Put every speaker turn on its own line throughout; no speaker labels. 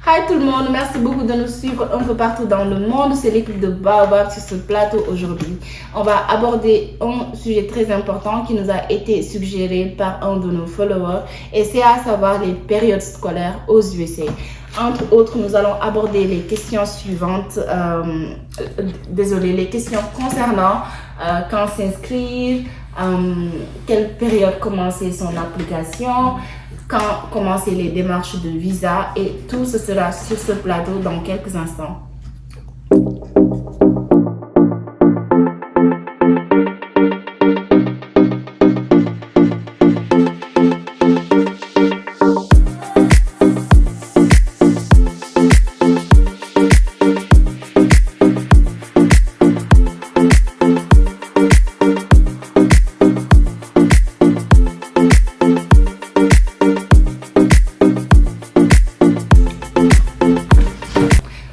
Hi tout le monde, merci beaucoup de nous suivre un peu partout dans le monde. C'est l'équipe de Baobab sur ce plateau aujourd'hui. On va aborder un sujet très important qui nous a été suggéré par un de nos followers et c'est à savoir les périodes scolaires aux USA. Entre autres, nous allons aborder les questions suivantes, les questions concernant quand s'inscrire, quelle période commencer son application, quand commencer les démarches de visa et tout ce sera sur ce plateau dans quelques instants.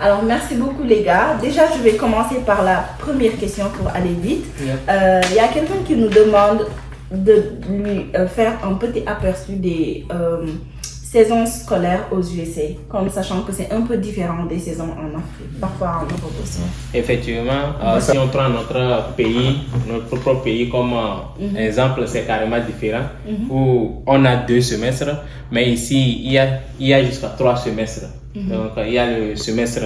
Alors, merci beaucoup les gars. Déjà, je vais commencer par la première question pour aller vite. Il y a quelqu'un qui nous demande de lui faire un petit aperçu des saisons scolaires aux USA, comme sachant que c'est un peu différent des saisons en Afrique, parfois en Europe aussi.
Effectivement, si on prend notre propre pays comme exemple, c'est carrément différent, où on a 2 semestres, mais ici, il y a jusqu'à 3 semestres. Donc, il y a le semestre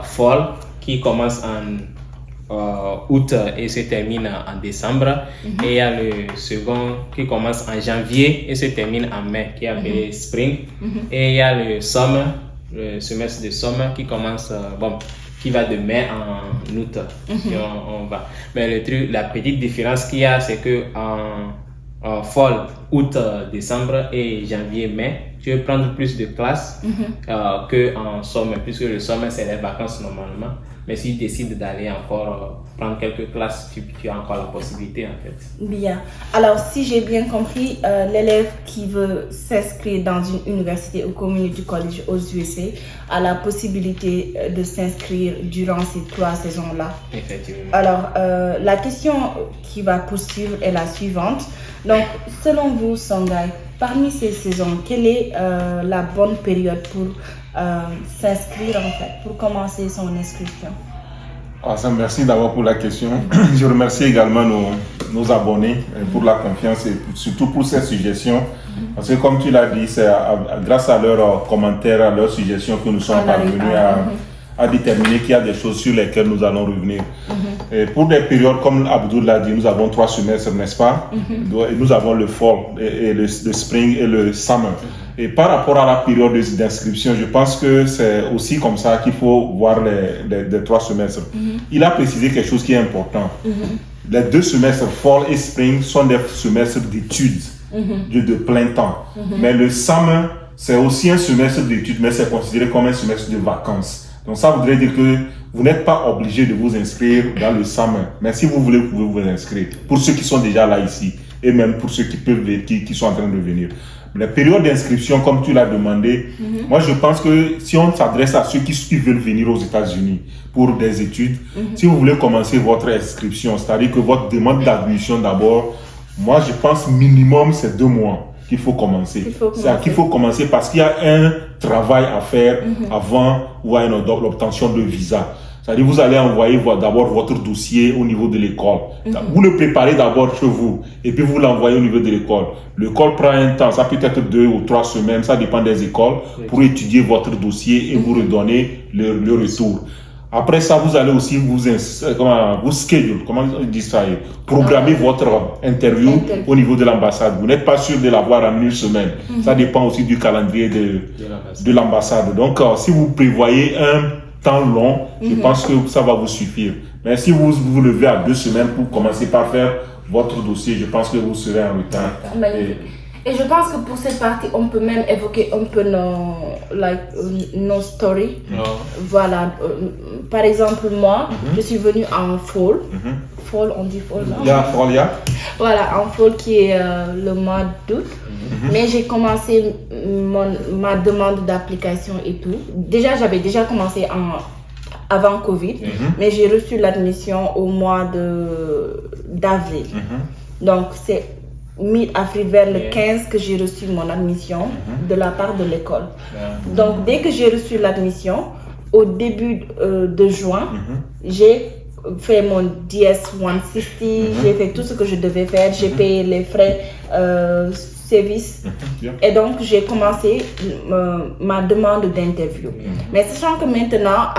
fall qui commence en août et se termine en décembre. Et il y a le second qui commence en janvier et se termine en mai, qui est appelé spring. Et il y a le summer, le semestre de summer qui commence, qui va de mai en août. Si on va. Mais la petite différence qu'il y a, c'est que en fall, août, décembre et janvier, mai, tu veux prendre plus de classes qu'en somme, puisque le somme c'est les vacances normalement. Mais si tu décides d'aller encore prendre quelques classes, tu as encore la possibilité en fait.
Bien. Alors, si j'ai bien compris, l'élève qui veut s'inscrire dans une université ou community college aux USA a la possibilité de s'inscrire durant ces 3 saisons-là.
Effectivement.
Alors, la question qui va poursuivre est la suivante. Donc, selon vous, Songhai, parmi ces saisons, quelle est la bonne période pour s'inscrire en fait, pour commencer son inscription?
Merci d'abord pour la question. Je remercie également nos abonnés pour la confiance et surtout pour ces suggestions. Parce que comme tu l'as dit, c'est grâce à leurs commentaires, à leurs suggestions que nous sommes parvenus à déterminer qu'il y a des choses sur lesquelles nous allons revenir. Et pour des périodes, comme Abdul l'a dit, nous avons 3 semestres, n'est-ce pas? Nous avons le fall, et le spring et le summer. Et par rapport à la période d'inscription, je pense que c'est aussi comme ça qu'il faut voir les 3 semestres. Il a précisé quelque chose qui est important. Les 2 semestres, fall et spring, sont des semestres d'études de plein temps. Mais le summer, c'est aussi un semestre d'études, mais c'est considéré comme un semestre de vacances. Donc ça voudrait dire que vous n'êtes pas obligé de vous inscrire dans le summer. Mais si vous voulez, vous pouvez vous inscrire. Pour ceux qui sont déjà là ici, et même pour ceux qui sont en train de venir. Les périodes d'inscription, comme tu l'as demandé, moi je pense que si on s'adresse à ceux qui veulent venir aux États-Unis pour des études, si vous voulez commencer votre inscription, c'est-à-dire que votre demande d'admission d'abord, moi je pense minimum c'est 2 mois qu'il faut commencer. Qu'il faut commencer parce qu'il y a un travail à faire avant ou à l'obtention de visa. C'est-à-dire vous allez envoyer d'abord votre dossier au niveau de l'école. Vous le préparez d'abord chez vous et puis vous l'envoyez au niveau de l'école. L'école prend un temps, ça peut être 2 ou 3 semaines, ça dépend des écoles, pour étudier votre dossier et vous redonner le retour. Après ça, vous allez aussi vous schedule, comment on dit ça, programmer votre interview au niveau de l'ambassade. Vous n'êtes pas sûr de l'avoir en 1 semaine. Ça dépend aussi du calendrier de l'ambassade. Donc, si vous prévoyez un temps long, je pense que ça va vous suffire. Mais si vous vous levez à 2 semaines pour commencer par faire votre dossier, je pense que vous serez en retard.
Et je pense que pour cette partie, on peut même évoquer un peu nos stories. Voilà. Par exemple, moi, je suis venue en fall. Fall, on dit fall, non? Voilà, en fall qui est le mois d'août. Mais j'ai commencé ma demande d'application et tout. J'avais déjà commencé avant Covid, mais j'ai reçu l'admission au mois d'avril. Donc, c'est mi-avril, vers le 15, que j'ai reçu mon admission de la part de l'école. Donc, dès que j'ai reçu l'admission, au début de juin, j'ai fait mon DS-160, j'ai fait tout ce que je devais faire, j'ai payé les frais service et donc j'ai commencé ma demande d'interview. Mais sachant que maintenant,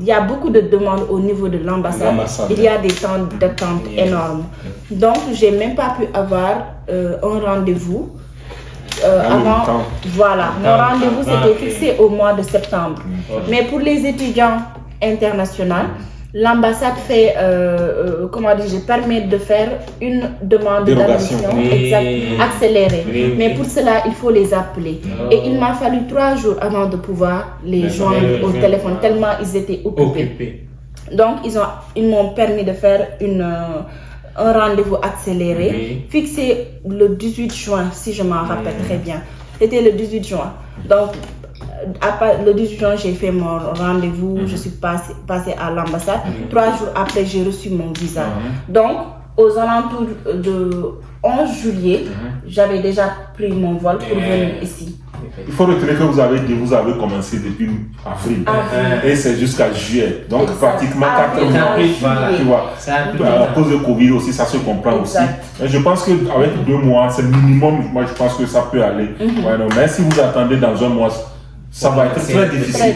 il y a beaucoup de demandes au niveau de l'ambassade, il y a des temps d'attente énormes. Donc, j'ai même pas pu avoir un rendez-vous avant. Voilà, mon rendez-vous s'était fixé au mois de septembre. Mais pour les étudiants internationaux, l'ambassade fait, permet de faire une demande d'admission accélérée. Mais pour cela, il faut les appeler. Et il m'a fallu 3 jours avant de pouvoir les joindre au téléphone, tellement ils étaient occupés. Donc, ils m'ont permis de faire un rendez-vous accéléré, fixé le 18 juin, si je m'en rappelle très bien. C'était le 18 juin. Donc, le 18 juin, j'ai fait mon rendez-vous, je suis passée à l'ambassade. 3 jours après, j'ai reçu mon visa. Donc, aux alentours de 11 juillet, j'avais déjà pris mon vol pour venir ici.
Il faut retenir que vous avez commencé depuis avril et c'est jusqu'à juillet. Donc, pratiquement 4 mois. Tu vois, à cause de Covid aussi, ça se comprend aussi. Et je pense qu'avec 2 mois, c'est le minimum. Moi, je pense que ça peut aller. Mais si vous attendez dans un mois, ça va être très difficile.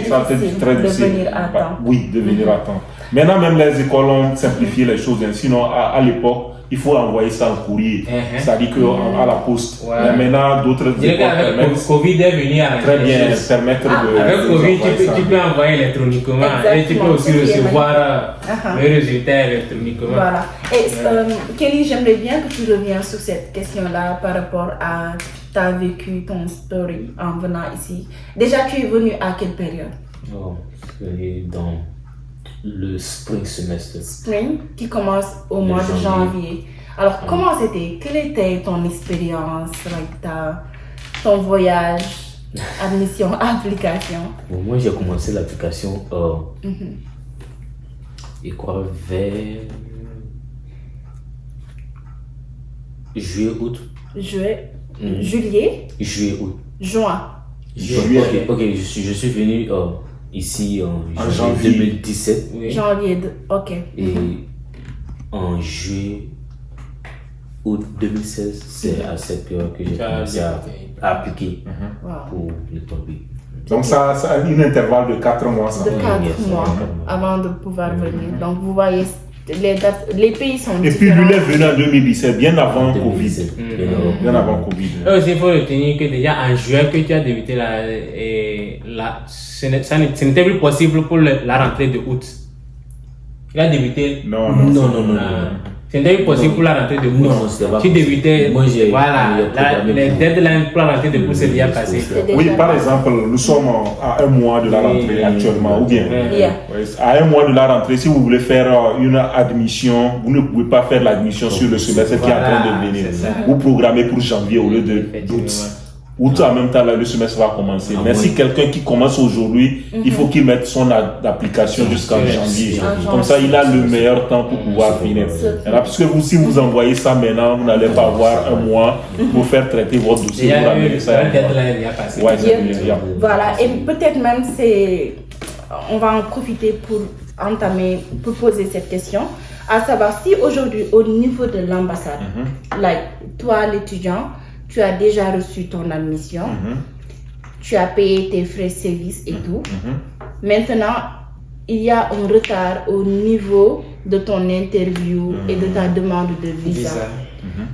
Très difficile.
De venir à temps.
Oui, de venir à temps. Maintenant, même les écoles ont simplifié les choses. Sinon, à l'époque, il faut envoyer ça en courrier. C'est-à-dire qu'à la poste. Mais maintenant, d'autres écoles permettent.
Covid est venu à
très bien permettre de.
Avec Covid, tu peux envoyer électroniquement. Et tu peux aussi recevoir les résultats électroniquement.
Voilà. Et Kelly, j'aimerais bien que tu reviennes sur cette question-là par rapport à tu as vécu ton story en venant ici. Déjà, tu es venu à quelle période?
Dans le spring semestre.
Spring, qui commence au mois de janvier. Alors, comment c'était? Quelle était ton expérience, ton voyage, admission, application?
Moi, j'ai commencé l'application vers juillet, août.
Juillet,
août.
Juin.
Ok, je suis venu ici en janvier 2017.
Janvier, ok.
Et en juillet, août 2016, c'est à cette période que j'ai commencé à appliquer pour le tombé.
Donc ça a un intervalle de 4 mois.
De 4 mois avant de pouvoir venir. Donc vous voyez, les pays sont différents.
Et puis lui est venu en 2017, bien avant Covid. Bien avant Covid.
Il faut retenir que déjà en juin que tu as débuté ce n'était plus possible pour la rentrée de août. Il a débuté.
Non.
Ce n'était plus possible pour la rentrée de août.
Non,
tu débutais.
Moi,
les deadlines pour la rentrée de août, c'est déjà passé.
Oui, par exemple, nous sommes à 1 mois de la rentrée actuellement, ou bien à 1 mois de la rentrée, si vous voulez faire une admission, vous ne pouvez pas faire l'admission sur le semestre qui est en train de venir. Vous programmez pour janvier au lieu d'août. Août, en même temps, là, le semestre va commencer. Mais si quelqu'un qui commence aujourd'hui, il faut qu'il mette son application jusqu'en janvier. Comme ça, il a le meilleur temps pour pouvoir finir. Parce que si vous envoyez ça maintenant, vous n'allez pas avoir 1 mois pour faire traiter votre dossier.
Voilà, et peut-être même on va en profiter pour poser cette question. À savoir, si aujourd'hui, au niveau de l'ambassade, toi, l'étudiant, tu as déjà reçu ton admission, tu as payé tes frais de service et tout. Maintenant, il y a un retard au niveau de ton interview et de ta demande de visa.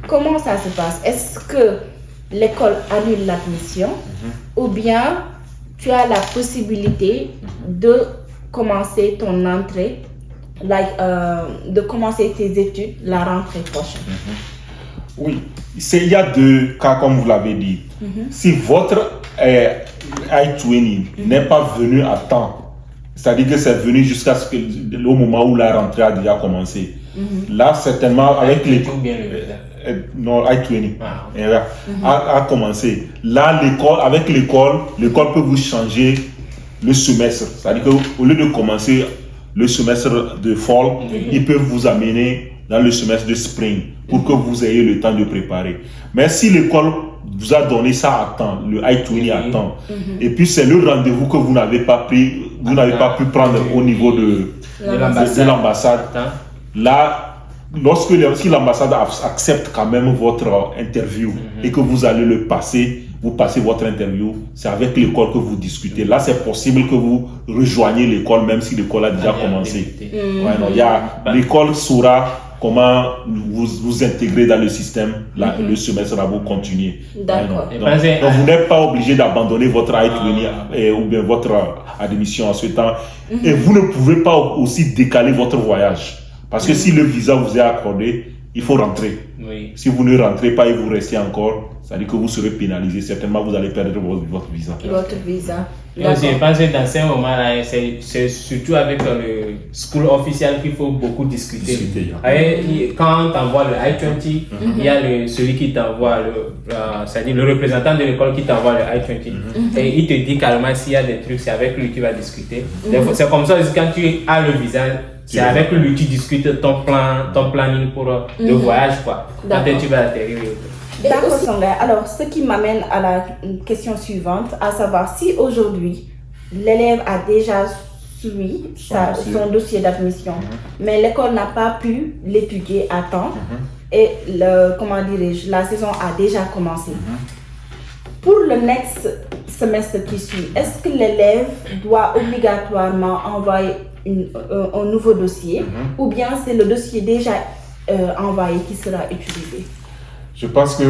Comment ça se passe? Est-ce que l'école annule l'admission ou bien tu as la possibilité de commencer ton entrée, de commencer tes études la rentrée prochaine?
Oui, il y a 2 cas comme vous l'avez dit. Si votre I-20 n'est pas venu à temps, c'est-à-dire que c'est venu jusqu'à au moment où la rentrée a déjà commencé. Là, certainement, avec les... non, I-20 a commencé. Là, avec l'école peut vous changer le semestre. C'est-à-dire qu'au lieu de commencer le semestre de fall, ils peuvent vous amener dans le semestre de spring. pour que vous ayez le temps de préparer. Mais si l'école vous a donné ça à temps, le I-20 à temps, et puis c'est le rendez-vous que vous n'avez pas pris, vous n'avez pas pu prendre au niveau de l'ambassade, là, si l'ambassade accepte quand même votre interview et que vous allez le passer, vous passez votre interview, c'est avec l'école que vous discutez. Là, c'est possible que vous rejoigniez l'école même si l'école a déjà commencé. L'école saura comment vous intégrer dans le système, le semestre là, vous continuez.
D'accord.
Donc, vous n'êtes pas obligé d'abandonner votre I-20 ou bien votre admission en ce temps. Et vous ne pouvez pas aussi décaler votre voyage. Parce que si le visa vous est accordé, il faut rentrer.
Oui.
Si vous ne rentrez pas et vous restez encore, ça veut dire que vous serez pénalisé. Certainement, vous allez perdre votre visa.
Votre visa.
Je pense que dans ces moments-là, c'est surtout avec le school officiel qu'il faut beaucoup discuter. Quand on envoie le I-20, il y a celui qui t'envoie, c'est-à-dire le représentant de l'école qui t'envoie le I-20. Et il te dit carrément s'il y a des trucs, c'est avec lui que tu vas discuter. C'est comme ça quand tu as le visa. C'est avec lui que tu discutes ton planning pour le voyage, quoi. Quand tu vas atterrir.
D'accord, Sanga. Alors, ce qui m'amène à la question suivante, à savoir si aujourd'hui, l'élève a déjà suivi son dossier d'admission, mais l'école n'a pas pu l'étudier à temps, et la saison a déjà commencé. Pour le next semestre qui suit, est-ce que l'élève doit obligatoirement envoyer un nouveau dossier ou bien c'est le dossier déjà envoyé qui sera utilisé?
Je pense qu'il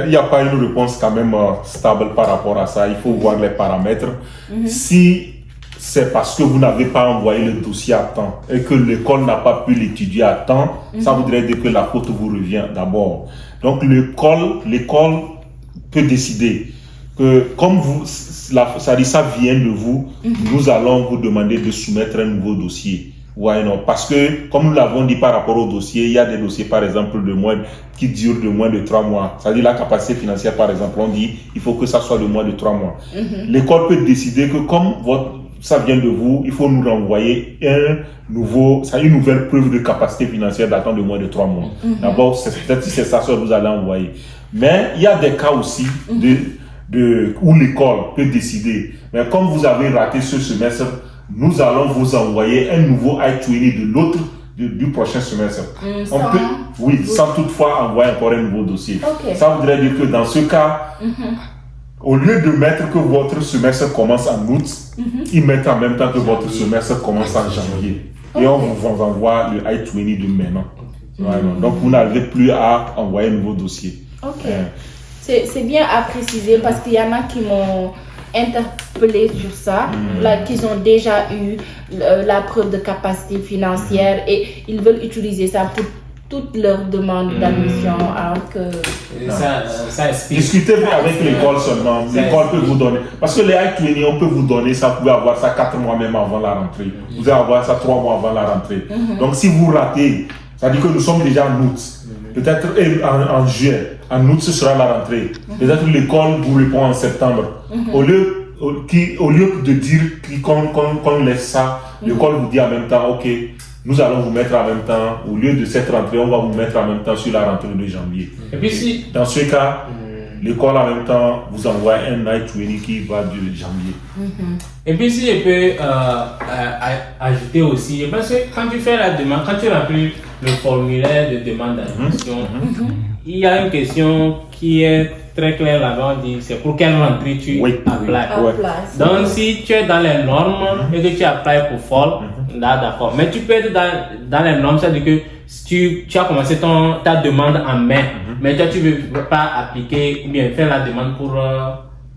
n'y a pas une réponse quand même stable par rapport à ça. Il faut voir les paramètres. Si c'est parce que vous n'avez pas envoyé le dossier à temps et que l'école n'a pas pu l'étudier à temps, ça voudrait dire que la faute vous revient d'abord. Donc l'école peut décider que comme ça vient de vous, nous allons vous demander de soumettre un nouveau dossier. Ouais, non, parce que comme nous l'avons dit par rapport au dossier, il y a des dossiers par exemple qui durent de moins de 3 mois. C'est-à-dire la capacité financière par exemple, on dit il faut que ça soit de moins de 3 mois. L'école peut décider que comme ça vient de vous, il faut nous renvoyer une nouvelle preuve de capacité financière datant de moins de 3 mois. D'abord, peut-être si c'est ça que vous allez envoyer. Mais il y a des cas aussi où l'école peut décider. Mais comme vous avez raté ce semestre, nous allons vous envoyer un nouveau I-20 du prochain semestre. Sans toutefois envoyer encore un nouveau dossier. Ça voudrait dire que dans ce cas, au lieu de mettre que votre semestre commence en août, ils mettent en même temps que votre semestre commence en janvier. Et on vous envoie le I-20 de maintenant. Donc vous n'avez plus à envoyer un nouveau dossier.
C'est bien à préciser parce qu'il y en a qui m'ont interpellé sur ça, qu'ils ont déjà eu la preuve de capacité financière et ils veulent utiliser ça pour toutes leurs demandes d'admission. Alors que
ça explique.
Discutez avec l'école seulement. L'école peut vous donner. Parce que les I-20, on peut vous donner ça, vous pouvez avoir ça 4 mois même avant la rentrée. Vous pouvez avoir ça 3 mois avant la rentrée. Donc si vous ratez, ça veut dire que nous sommes déjà en août. Peut-être en juillet. En août, ce sera la rentrée. Peut-être l'école vous répond en septembre. Au lieu de dire qu'on laisse ça, l'école vous dit en même temps, ok, nous allons vous mettre en même temps, au lieu de cette rentrée, on va vous mettre en même temps sur la rentrée de janvier.
Et puis
dans ce cas, l'école en même temps vous envoie un I-20 qui va de janvier.
Et puis si je peux ajouter aussi, parce que quand tu fais la demande, quand tu remplis le formulaire de demande d'admission, il y a une question qui est très claire là-bas, on dit c'est pour quelle rentrée tu applies. Donc si tu es dans les normes et que tu applies pour fall, là d'accord. Mais tu peux être dans les normes, c'est-à-dire que tu as commencé ta demande en mai, mais toi tu ne veux pas appliquer ou bien faire la demande pour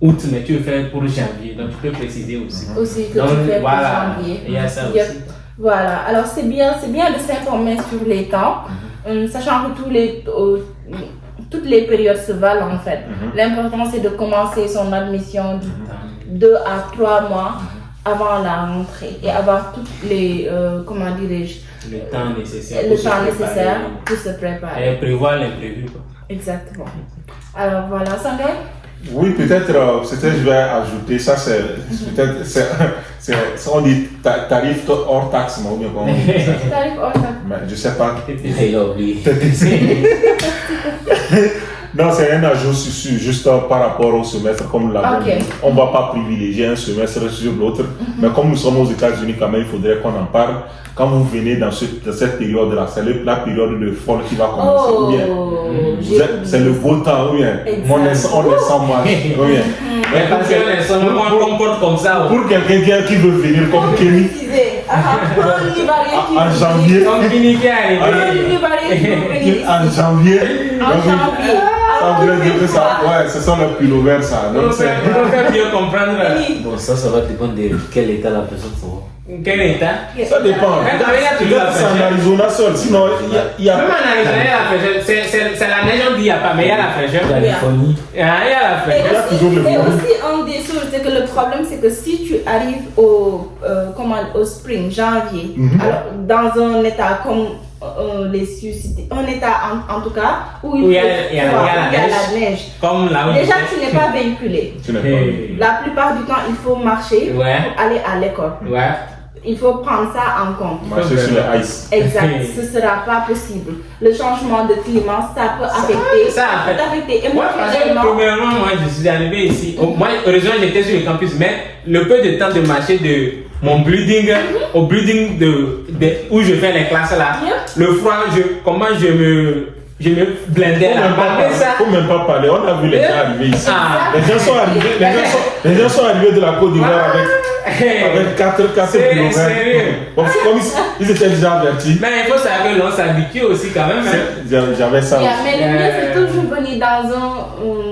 août, mais tu veux faire pour janvier. Donc tu peux préciser aussi.
Donc, tu fais pour janvier.
Il y a ça aussi.
Voilà, alors c'est bien de s'informer sur les temps, sachant que toutes les périodes se valent en fait. L'important c'est de commencer son admission 2 à 3 mois avant la rentrée et avoir toutes les, le temps nécessaire pour se préparer.
Et prévoir l'imprévu.
Exactement. Alors voilà, Sangay?
Oui, peut-être je vais ajouter, ça c'est on dit tarif hors taxe, ou bien comment on dit ça?
Tarif hors taxe.
Mais je sais pas.
Il a oublié.
Non, c'est un ajout juste par rapport au semestre, comme l'a dit. On ne va pas privilégier un semestre sur l'autre, mais comme nous sommes aux États-Unis, quand même, il faudrait qu'on en parle. Quand vous venez dans cette période-là, c'est la période de fall qui va commencer. C'est le beau temps, ou bien on est sans marche.
Mais parce qu'on comporte comme ça.
Pour quelqu'un qui veut venir comme Kenny en janvier. En janvier. Ouais, c'est ça le pullover, ça. Donc, c'est
bien comprendre.
Bon, ça va dépendre de quel état la personne sera.
Quel état?
Ça dépend. C'est en Arizona seul, sinon il y a.
Même en Arizona, il y a la fraîcheur. C'est la neige, on dit il n'y a pas, mais il y a la fraîcheur.
Californie.
Il y a la fraîcheur.
Et aussi, un des choses, c'est que le problème, c'est que si tu arrives au spring, janvier, alors dans un état comme les Sioux-Cités, un état en tout cas où il y a la neige.
Comme là où
déjà, tu n'es pas véhiculé. La plupart du temps, il faut marcher pour aller à l'école.
Ouais.
Il faut prendre ça en compte.
Marcher sur les ice.
Exact, ce ne sera pas possible. Le changement de climat, ça peut affecter.
Ça peut
affecter
émotionnellement. Premièrement, moi, je suis arrivé ici. Moi, heureusement, j'étais sur le campus, mais le peu de temps de marcher de mon building au building où je fais les classes là, le froid, comment je me blindais là.
Faut même pas parler. On a vu les gens arriver ici. Les gens sont arrivés de la Côte d'Ivoire avec 4 kilomètres. Comme ils étaient déjà avertis.
Mais il faut savoir que l'on s'habitue aussi quand même.
J'avais ça.
Mais le mieux, c'est toujours venir dans un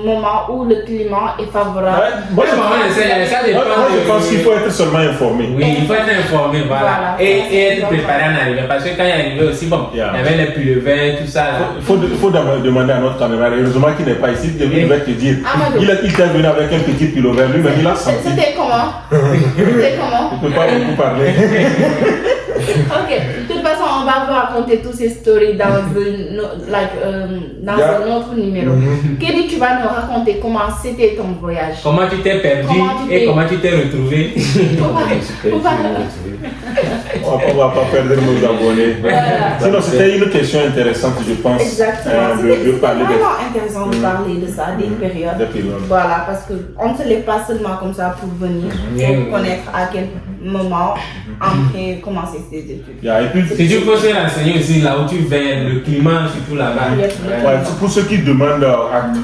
moment où le climat est favorable.
Moi, je
pense qu'il faut être seulement informé.
Oui, il faut être informé, voilà. Et être préparé en arrivant. Parce que quand il est arrivé aussi, bon, il y avait les pullovers, tout ça.
Il faut demander à notre caméra, heureusement qu'il n'est pas ici, il va te dire. Il est venu avec un petit pullover, lui-même il a senti.
C'était comment? C'était comment?
Il ne peut pas beaucoup parler.
Ok, de toute façon, on va vous raconter toutes ces stories dans un autre numéro. Kelly, tu vas nous raconter comment c'était ton voyage.
Comment tu t'es perdu et comment tu t'es retrouvé.
On va pas perdre nos abonnés. Voilà. Sinon, c'était une question intéressante, je pense.
Exactement. C'était vraiment intéressant de parler de ça, des périodes. Voilà, parce qu'on ne se lève pas seulement comme ça pour venir, pour connaître à quel moment après commencer ses études.
Et puis, si tu peux se renseigner aussi là où tu vas, le climat, surtout là-bas.
Pour ceux qui demandent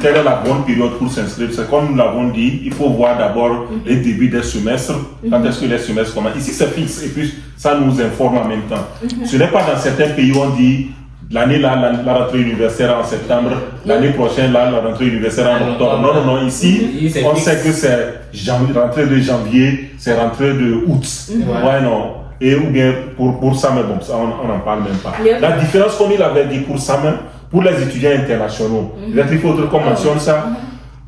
quelle est la bonne période pour s'inscrire, c'est comme nous l'avons dit, il faut voir d'abord les débuts des semestres, quand est-ce que les semestres commencent. Ici c'est fixe et puis ça nous informe en même temps. Ce n'est pas dans certains pays où on dit l'année là, la rentrée universitaire en septembre, l'année prochaine là, la rentrée universitaire en octobre. Non, ici on sait que c'est rentrée de janvier, c'est rentrée de août. Ouais, non. Et ou bien pour ça, mais bon, ça, on n'en parle même pas. La différence, comme il avait dit pour ça même, pour les étudiants internationaux, il faut qu'on mentionne ça.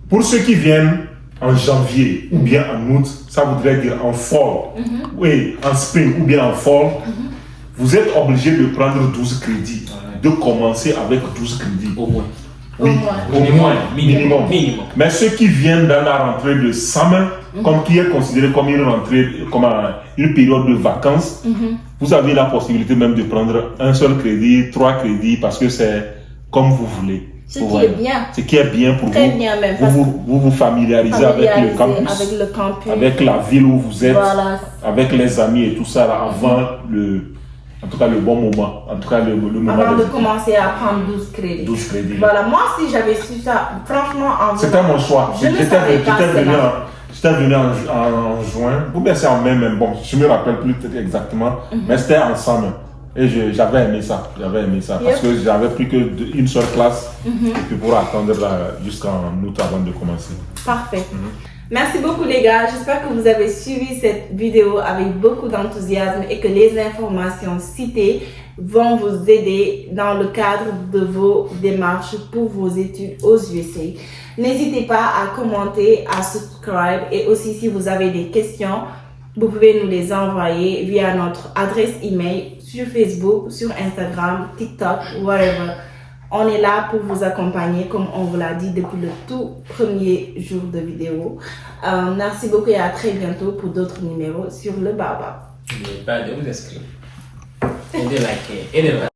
Pour ceux qui viennent en janvier ou bien en août, ça voudrait dire en fall, oui, en spring ou bien en fall, vous êtes obligé de prendre 12 crédits, de commencer avec 12 crédits.
Au moins.
Oui, minimum. Mais ceux qui viennent dans la rentrée de summer, comme qui est considéré comme une rentrée, comme une période de vacances, vous avez la possibilité même de prendre un seul crédit, 3 crédits, parce que c'est comme vous voulez.
Ce qui est bien.
Ce qui est bien pour
très
vous.
Bien même,
vous familiarisez avec le campus, avec la ville où vous êtes, avec les amis et tout ça là, avant en tout cas le bon moment, en tout cas le moment
avant de commencer à prendre 12 crédits.
12 crédits.
Voilà, moi si j'avais su ça, franchement,
c'était mon choix. J'étais venu en juin, ou bien c'est en mai même, bon, je ne me rappelle plus exactement, mais c'était ensemble. Et j'avais aimé ça, parce que j'avais plus qu'une seule classe, et puis pour attendre jusqu'en août avant de commencer.
Parfait. Merci beaucoup les gars, j'espère que vous avez suivi cette vidéo avec beaucoup d'enthousiasme et que les informations citées vont vous aider dans le cadre de vos démarches pour vos études aux USA. N'hésitez pas à commenter, à subscribe et aussi si vous avez des questions, vous pouvez nous les envoyer via notre adresse email sur Facebook, sur Instagram, TikTok, whatever. On est là pour vous accompagner, comme on vous l'a dit depuis le tout premier jour de vidéo. Merci beaucoup et à très bientôt pour d'autres numéros sur le Baobab.
N'oubliez pas de vous inscrire et de liker et de partager.